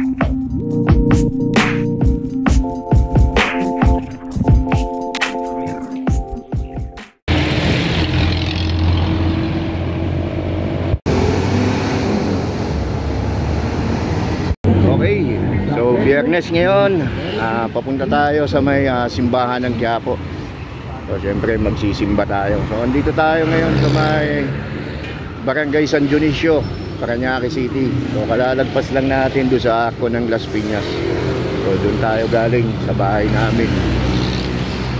Okay, so Biyernes ngayon, papunta tayo sa may simbahan ng Quiapo. So siyempre magsisimba tayo. So andito tayo ngayon sa may Barangay San Dionisio, Parañaque City. So kalalagpas lang natin doon sa Arco ng Las Piñas. So doon tayo galing sa bahay namin,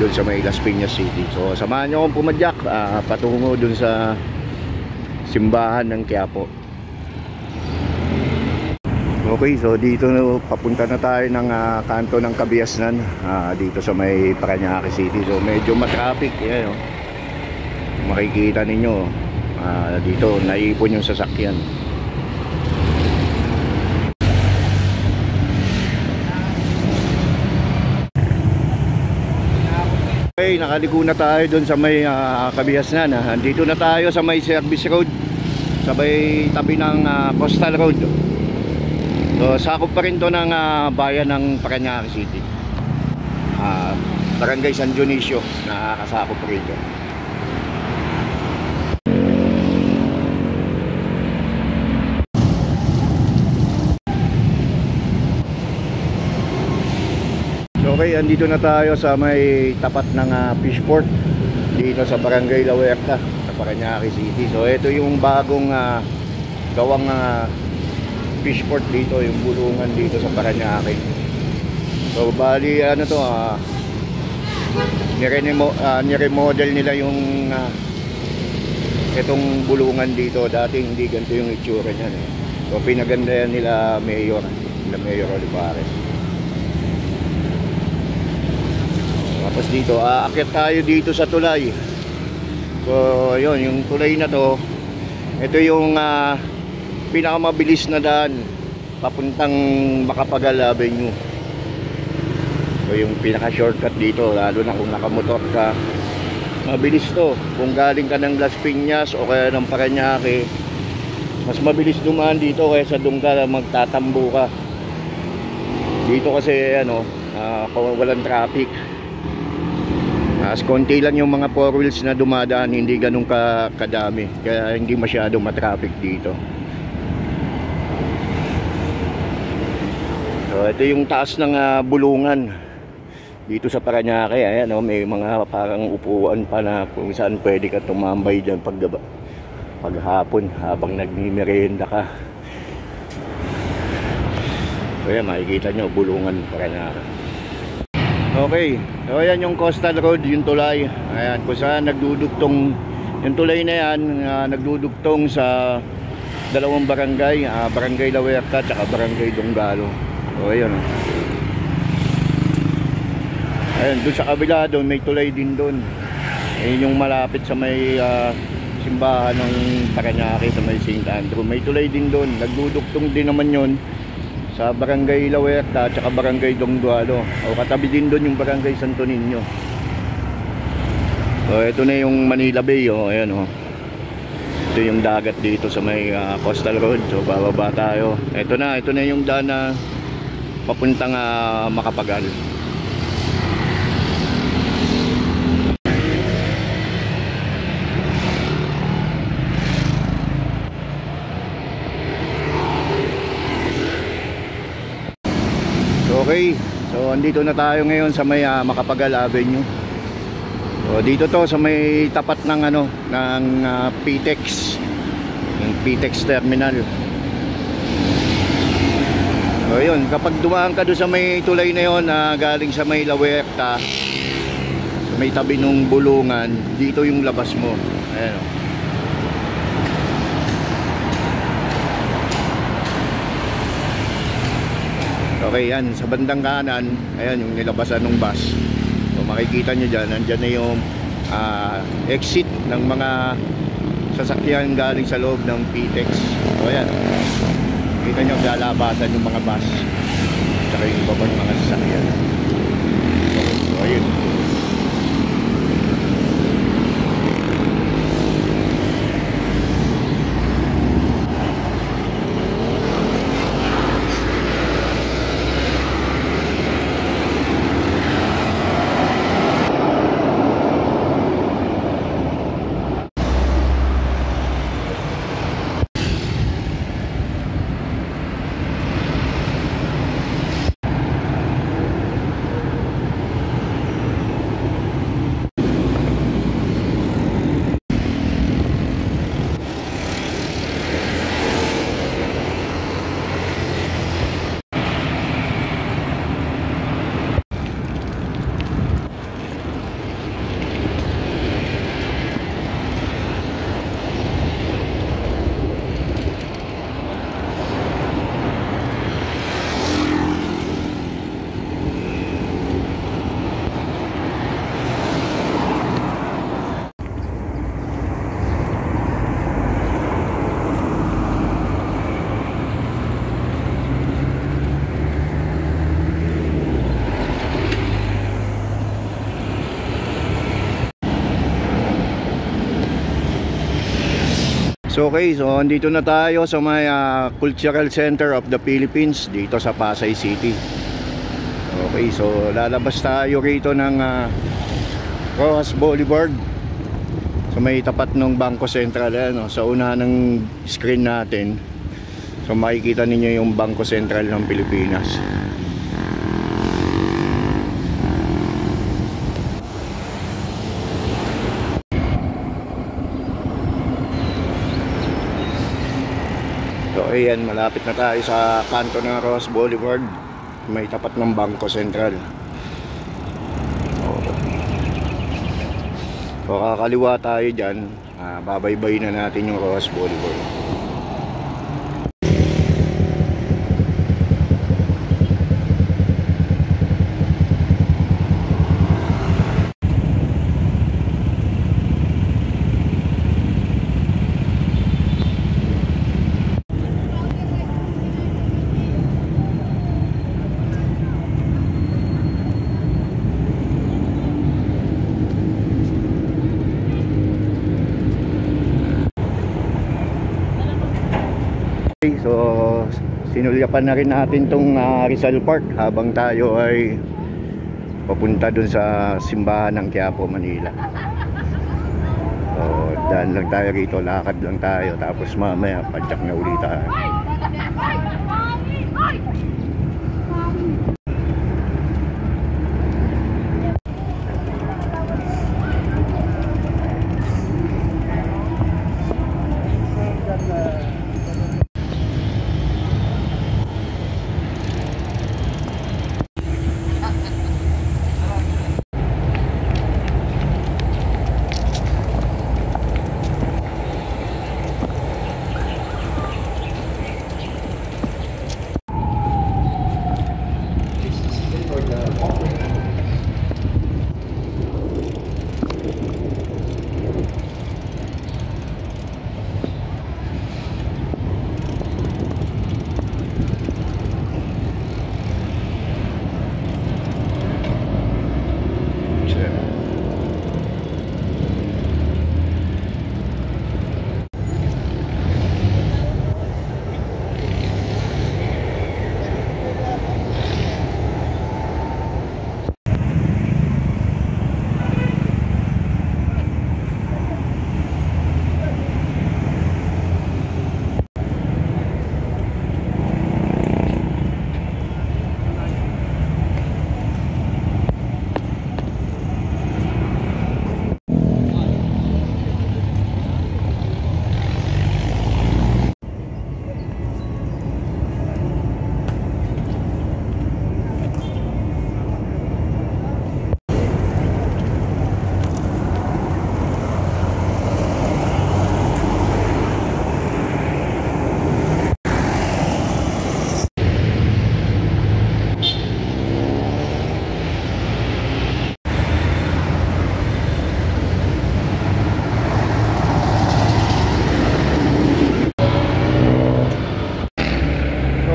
doon sa may Las Piñas City. So samahan nyo akong pumadyak patungo doon sa simbahan ng Quiapo. Okay, so dito papunta na tayo ng kanto ng Kabiasnan, dito sa may Parañaque City. So medyo matraffic, yan, oh. Makikita ninyo, dito naipon yung sasakyan. Okay, nakaliko na tayo doon sa may Kabiasnan. Dito na tayo sa may service road, sa may tabi ng Coastal Road. So sakop pa rin to ng bayan ng Parañaque City, Barangay San Dionisio, nakakasakop pa rin to. So okay, andito na tayo sa may tapat ng Fishport, dito sa Barangay La Huerta, sa Parañaque City. So ito yung bagong gawang Fishport dito, yung bulungan dito sa Parañaque. So bali ano to, niremodel nila yung itong bulungan dito. Dati hindi ganito yung itsura niyan, eh. So pinaganda nila Mayor Olivares. Tapos dito aakyat tayo dito sa tulay. So yun, yung tulay na to, ito yung pinakamabilis na daan papuntang Macapagal Avenue. So yung pinaka shortcut dito, lalo na kung nakamotor ka, mabilis to. Kung galing ka ng Las Piñas o kaya ng Parañaque, mas mabilis dumaan dito kaysa doon ka magtatambo ka. Dito kasi ano, walang traffic. As konti lang yung mga four wheels na dumadaan, hindi ganun kadami, kaya hindi masyado matraffic dito. So ito yung taas ng bulungan dito sa Parañaque. Ayan, oh, may mga parang upuan pa na kung saan pwede ka tumambay dyan paghapon habang nagmimerienda ka. So ayan, makikita nyo bulungan Parañaque. Okay, so ayan yung Coastal Road, yung tulay. Ayan, kung saan nagdudugtong yung tulay na yan, nagdudugtong sa dalawang barangay, Barangay La Huerta at Barangay Donggalo. So ayun, ayun, doon sa kabila doon may tulay din doon. Ayun yung malapit sa may simbahan ng Parañaque, sa may St. Andrew. May tulay din doon, nagdudugtong din naman yon sa Barangay La Huerta at Barangay Donggalo. O katabi din doon yung Barangay Santo Niño. So ito na yung Manila Bay, oh. Ayan, oh. Ito yung dagat dito sa may Coastal Road. So bababa tayo. Ito na yung daan na papuntang Macapagal. Okay, so andito na tayo ngayon sa may Macapagal Avenue. So dito to sa may tapat ng ng PTEX, yung PTEX terminal. So yun, kapag dumaan ka doon sa may tulay na yun, galing sa may La Huerta, sa may tabi ng bulungan, dito yung labas mo. Ayan, oh. Okay, yan, sa bandang kanan, ayan yung nilabasan ng bus. So makikita nyo dyan, nandyan na yung exit ng mga sasakyan galing sa loob ng PTEX. So ayan, kita nyo lalabasan yung mga bus tsaka yung iba pang mga sasakyan. So ayun. So okay, so andito na tayo sa may Cultural Center of the Philippines dito sa Pasay City. Okay, so lalabas tayo rito ng Roxas Boulevard. So may tapat ng Bangko Sentral no? Sa unahan ng screen natin. So makikita ninyo yung Bangko Sentral ng Pilipinas. So ayan, malapit na tayo sa kanto ng Roxas Boulevard. May tapat ng Bangko Sentral. So kakaliwa tayo dyan, babaybay na natin yung Roxas Boulevard. So sinulyapan na rin natin tong Rizal Park habang tayo ay papunta dun sa simbahan ng Quiapo, Manila. So daan lang tayo rito, lakad lang tayo, tapos mamaya padyak na ulit tayo.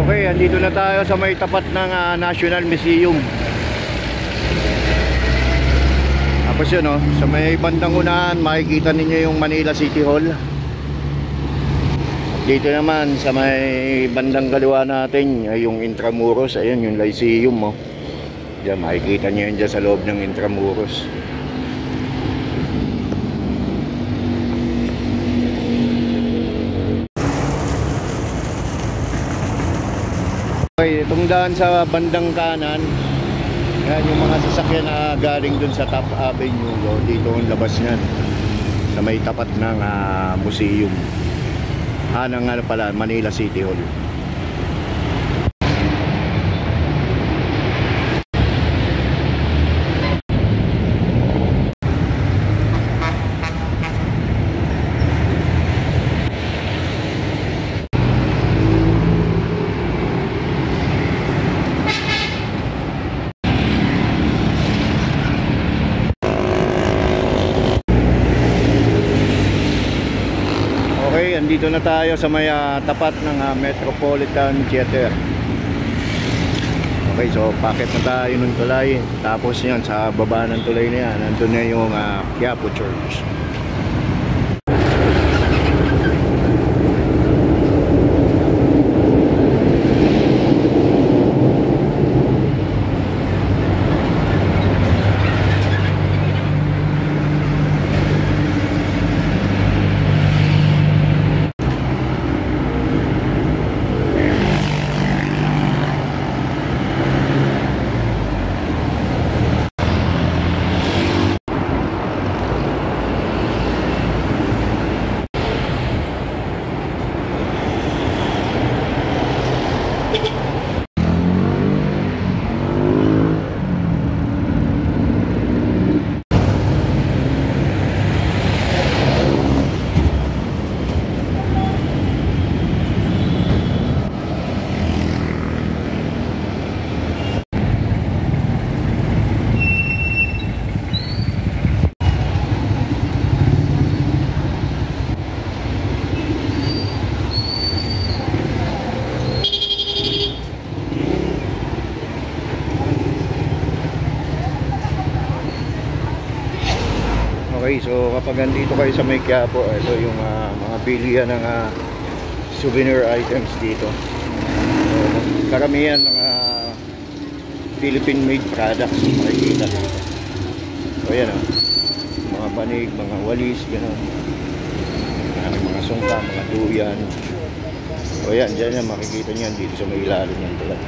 Okay, andito na tayo sa may tapat ng National Museum. Tapos yun sa may bandang unahan makikita ninyo yung Manila City Hall. Dito naman sa may bandang kaliwa natin ay yung Intramuros. Ayun yung Lyceum Diyan makikita nyo yun dyan sa loob ng Intramuros. Okay, itong daan sa bandang kanan, yan yung mga sasakyan na galing dun sa Top Avenue. Dito ang labas niyan sa may tapat ng museum. Ng Manila City Hall. Okay, andito na tayo sa may tapat ng Metropolitan Theater. Okay, so pakit na tayo ng tulay. Tapos yan, sa baba ng tulay na yan, nandun na yung Quiapo Church. Okay, so kapag nandito kayo sa May Quiapo, ito yung mga bilihan ng souvenir items dito. So, karamihan mga Philippine made products makikita dito. So ayan mga banig, mga walis, gano'n. Mga sungka, mga duyan. So ayan, dyan yan makikita nyo dito sa may ilalim ng tulad.